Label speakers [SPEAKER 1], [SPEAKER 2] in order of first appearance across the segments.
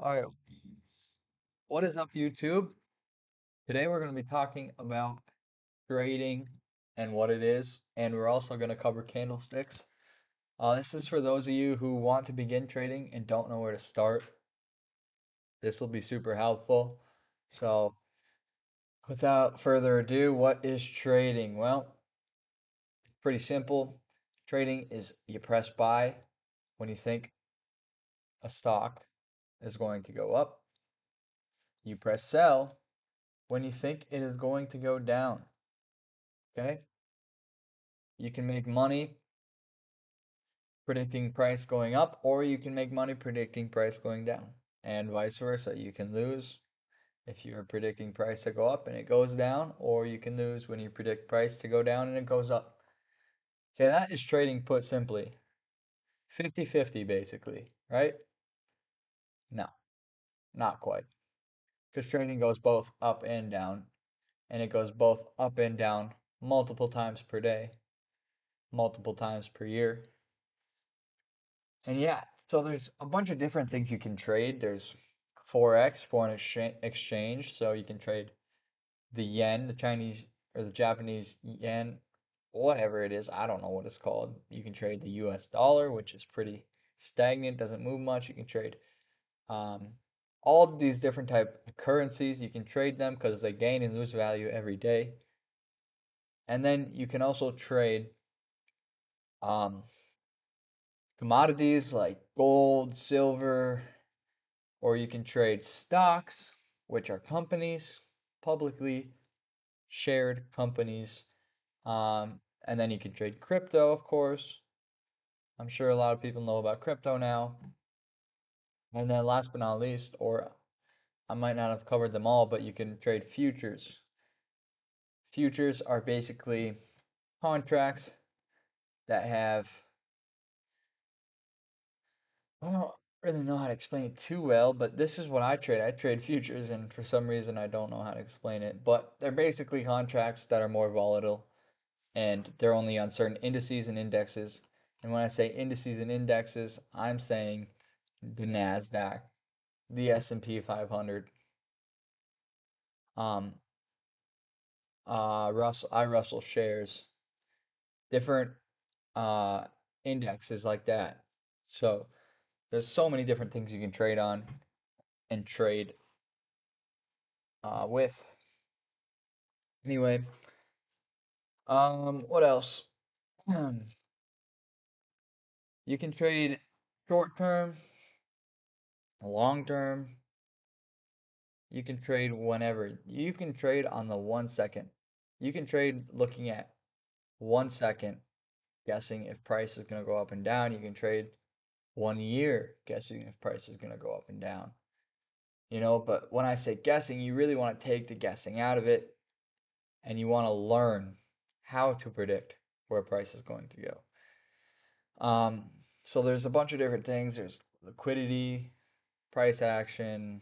[SPEAKER 1] All right, what is up, YouTube? Today we're going to be talking about trading and what it is, and we're also going to cover candlesticks. This is for those of you who want to begin trading and don't know where to start. This will be super helpful. So, without further ado, what is trading? Well, pretty simple. Trading is you press buy when you think a stock is going to go up. You press sell when you think it is going to go down. Okay? You can make money predicting price going up, or you can make money predicting price going down, and vice versa. You can lose if you're predicting price to go up and it goes down, or you can lose when you predict price to go down and it goes up. Okay, that is trading put simply. 50-50 basically, right? No, not quite. Because trading goes both up and down, and it goes both up and down multiple times per day, multiple times per year. And yeah, so there's a bunch of different things you can trade. There's Forex, foreign exchange. So you can trade the yen, the Chinese or the Japanese yen, whatever it is. I don't know what it's called. You can trade the US dollar, which is pretty stagnant, doesn't move much. You can trade um, all of these different type of currencies. You can trade them because they gain and lose value every day. And then you can also trade um, commodities like gold, silver, or you can trade stocks, which are companies, publicly shared companies. And then you can trade crypto, of course. I'm sure a lot of people know about crypto now. And then last but not least, or I might not have covered them all, but you can trade futures. Futures are basically contracts that have, I don't really know how to explain it too well, but this is what I trade. I trade futures, and for some reason I don't know how to explain it. But they're basically contracts that are more volatile and they're only on certain indices and indexes. And when I say indices and indexes, I'm saying the Nasdaq, the S&P 500, um, Russell shares, different uh indexes like that. So there's so many different things you can trade on and trade with. Anyway, what else? You can trade short term, long term. You can trade whenever. You can trade on the 1 second. You can trade looking at 1 second, guessing if price is going to go up and down. You can trade 1 year, guessing if price is going to go up and down. But when I say guessing, you really want to take the guessing out of it and you want to learn how to predict where price is going to go. So there's a bunch of different things. There's liquidity, price action,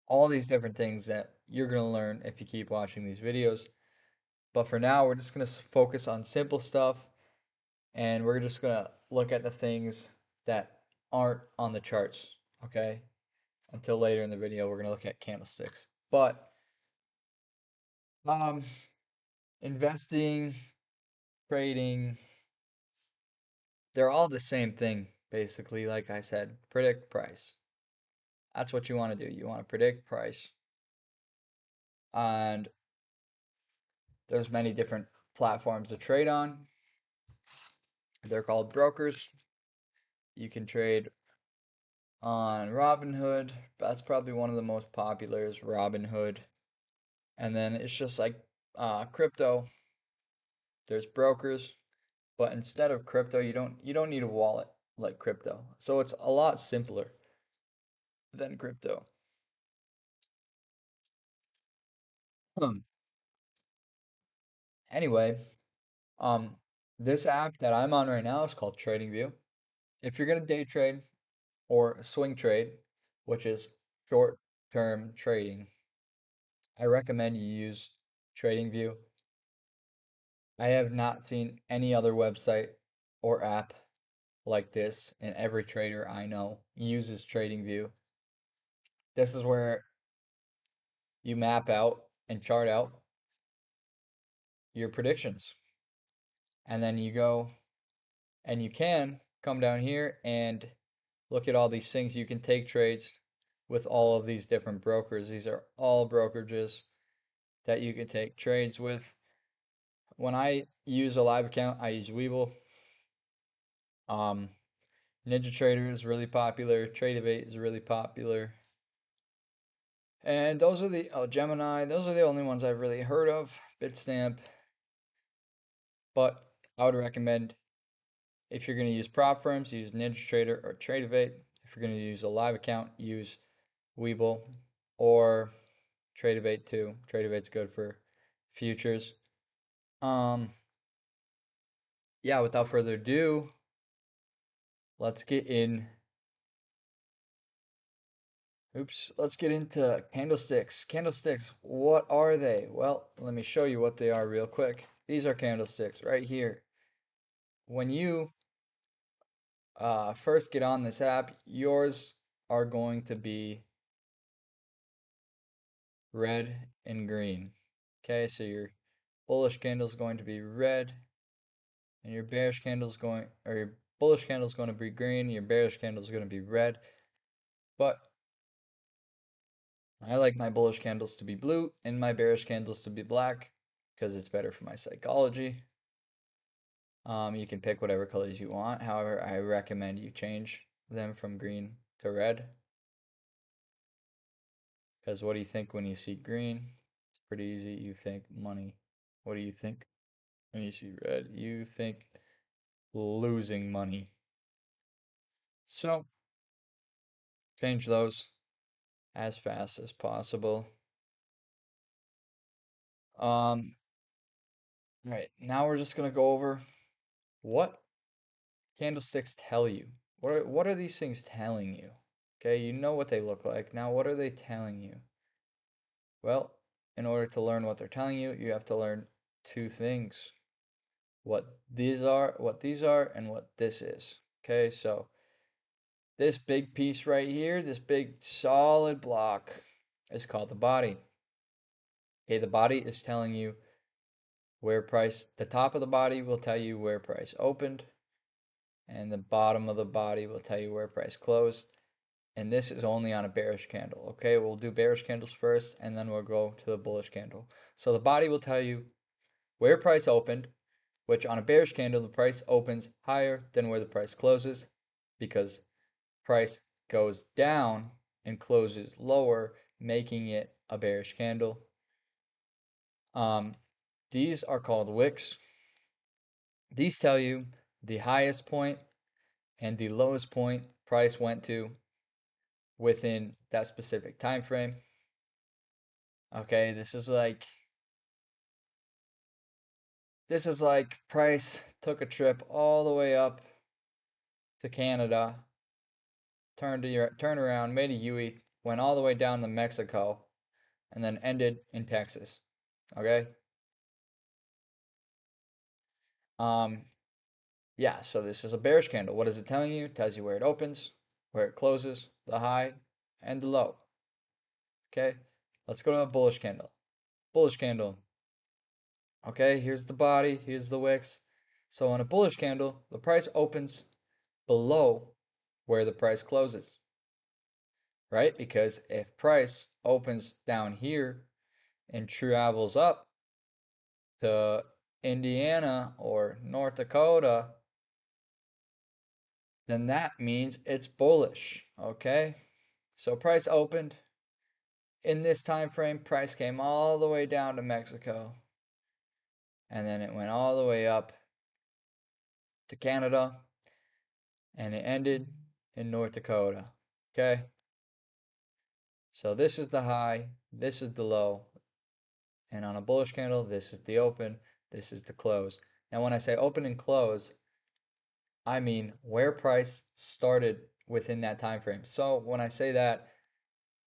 [SPEAKER 1] all these different things that you're going to learn if you keep watching these videos. But for now, we're just going to focus on simple stuff and we're just going to look at the things that aren't on the charts, okay? Until later in the video, we're going to look at candlesticks. But um, investing, trading, they're all the same thing, basically. Like I said, predict price. That's what you want to do. You want to predict price. And there's many different platforms to trade on. They're called brokers. You can trade on Robinhood. That's probably one of the most popular is Robinhood. And then it's just like crypto. There's brokers, but instead of crypto, you don't need a wallet like crypto. So it's a lot simpler than crypto. Hmm. Anyway, um, this app that I'm on right now is called TradingView. If you're gonna day trade or swing trade, which is short-term trading, I recommend you use TradingView. I have not seen any other website or app like this, and every trader I know uses TradingView. This is where you map out and chart out your predictions. And then you go and you can come down here and look at all these things. You can take trades with all of these different brokers. These are all brokerages that you can take trades with. When I use a live account, I use Webull. Um, Ninja Trader is really popular. Tradeovate is really popular. And those are the, oh, Gemini, those are the only ones I've really heard of. Bitstamp. But I would recommend if you're going to use prop firms, use Ninja Trader or Tradeovate. If you're going to use a live account, use Webull or Tradeovate too. Tradeovate's good for futures. Um, yeah, without further ado, let's get in. Let's get into candlesticks. Candlesticks, what are they? Well, let me show you what they are real quick. These are candlesticks right here. When you first get on this app, yours are going to be red and green. Okay, so your bullish candle is going to be red, and your bearish candle is going, or your bullish candle is going to be green, your bearish candle is going to be red. But I like my bullish candles to be blue and my bearish candles to be black because it's better for my psychology. You can pick whatever colors you want. However, I recommend you change them from green to red. Because what do you think when you see green? It's pretty easy. You think money. What do you think when you see red? You think losing money. So change those as fast as possible. Right, now we're just gonna go over what candlesticks tell you. What are these things telling you? Okay, you know what they look like. Now what are they telling you? Well, in order to learn what they're telling you, you have to learn two things. What these are, and what this is. Okay, so this big piece right here, this big solid block is called the body. Okay, the body is telling you where price, the top of the body will tell you where price opened, and the bottom of the body will tell you where price closed. And this is only on a bearish candle. Okay, we'll do bearish candles first, and then we'll go to the bullish candle. So the body will tell you where price opened, which on a bearish candle, the price opens higher than where the price closes because price goes down and closes lower, making it a bearish candle. Um, these are called wicks. These tell you the highest point and the lowest point price went to within that specific time frame. Okay, this is like price took a trip all the way up to Canada, turned around, made a U-turn, went all the way down to Mexico, and then ended in Texas. Okay? Um, yeah, so this is a bearish candle. What is it telling you? It tells you where it opens, where it closes, the high, and the low. Okay? Let's go to a bullish candle. Bullish candle. Okay, here's the body, here's the wicks. So on a bullish candle, the price opens below where the price closes, right? Because if price opens down here and travels up to Indiana or North Dakota, then that means it's bullish, okay? So price opened in this time frame, price came all the way down to Mexico, and then it went all the way up to Canada, and it ended in North Dakota. Okay? So this is the high, this is the low, and on a bullish candle, this is the open, this is the close. Now, when I say open and close, I mean where price started within that time frame. So when I say that,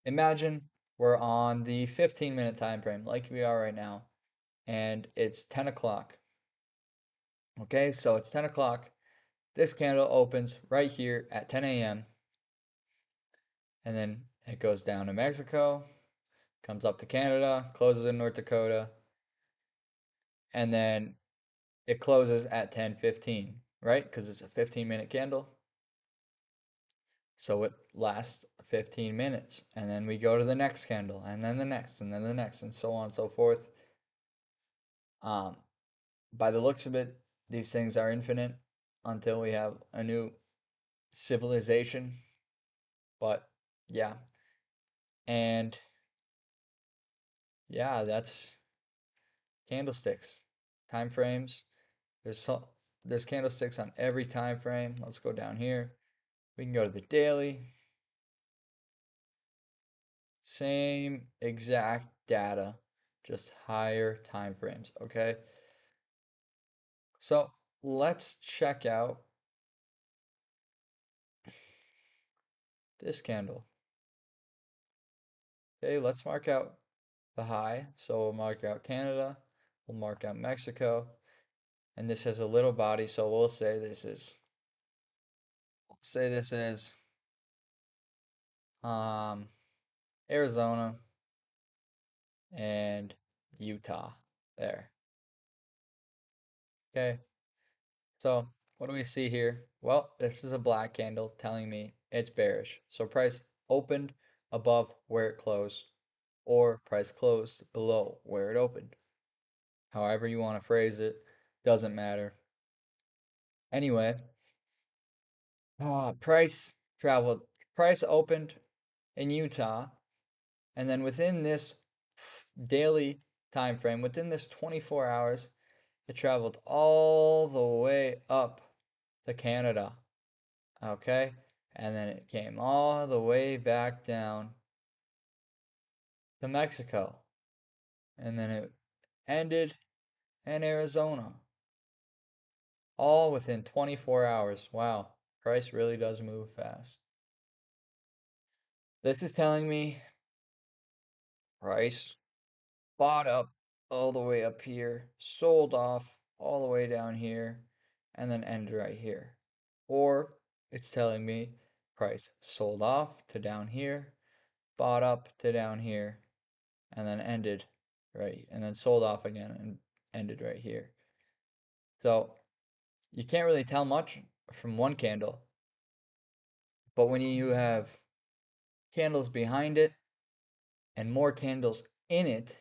[SPEAKER 1] imagine we're on the 15-minute time frame like we are right now, and it's 10 o'clock. Okay, so it's 10 o'clock. This candle opens right here at 10 a.m. and then it goes down to Mexico, comes up to Canada, closes in North Dakota, and then it closes at 10:15, right? Because it's a 15-minute candle. So it lasts 15 minutes. And then we go to the next candle, and then the next, and then the next, and so on and so forth. Um, by the looks of it, these things are infinite until we have a new civilization. But yeah. And yeah, that's candlesticks. Time frames. There's so, there's candlesticks on every time frame. Let's go down here. We can go to the daily. Same exact data, just higher time frames, okay? So let's check out this candle. Okay, let's mark out the high. So we'll mark out Canada, we'll mark out Mexico, and this has a little body, so we'll say this is um Arizona and Utah. There. Okay. So what do we see here? Well, this is a black candle telling me it's bearish. So price opened above where it closed, or price closed below where it opened. However you want to phrase it, doesn't matter. Anyway, price traveled, price opened in Utah, and then within this daily time frame, within this 24 hours, it traveled all the way up to Canada. Okay, and then it came all the way back down to Mexico, and then it ended in Arizona, all within 24 hours. Wow, price really does move fast. This is telling me price bought up all the way up here, sold off all the way down here, and then ended right here. Or it's telling me price sold off to down here, bought up to down here, and then ended right, and then sold off again and ended right here. So you can't really tell much from one candle, but when you have candles behind it and more candles in it,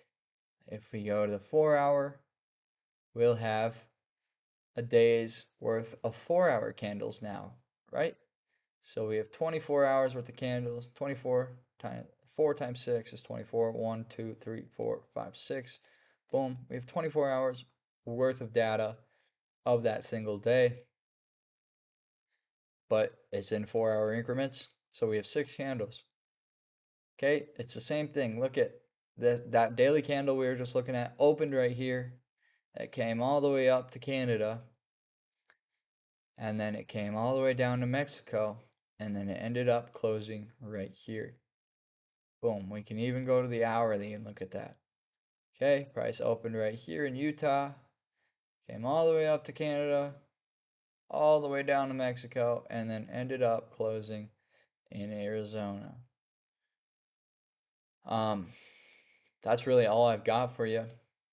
[SPEAKER 1] if we go to the 4 hour, we'll have a day's worth of 4 hour candles now, right? So we have 24 hours worth of candles, 24 times 4 times 6 is 24. 1, 2, 3, 4, 5, 6. Boom. We have 24 hours worth of data of that single day, but it's in 4 hour increments. So we have 6 candles. Okay, it's the same thing. Look at that daily candle we were just looking at, opened right here. It came all the way up to Canada, and then it came all the way down to Mexico, and then it ended up closing right here. Boom. We can even go to the hourly and look at that. Okay, price opened right here in Utah, came all the way up to Canada, all the way down to Mexico, and then ended up closing in Arizona. Um, that's really all I've got for you.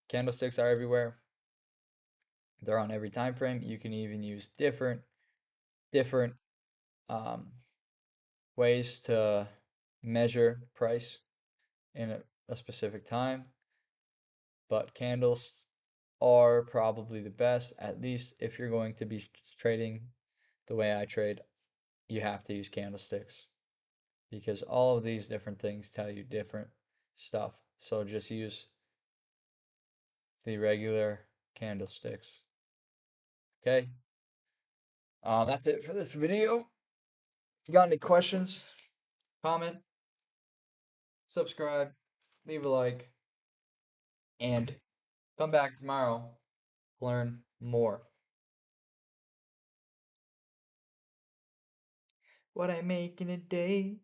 [SPEAKER 1] Candlesticks are everywhere. They're on every time frame. You can even use different um, ways to measure price in a specific time, but candles are probably the best, at least if you're going to be trading the way I trade. You have to use candlesticks because all of these different things tell you different stuff. So just use the regular candlesticks. Okay. That's it for this video. If you got any questions, comment, subscribe, leave a like, and come back tomorrow to learn more. What I make in a day.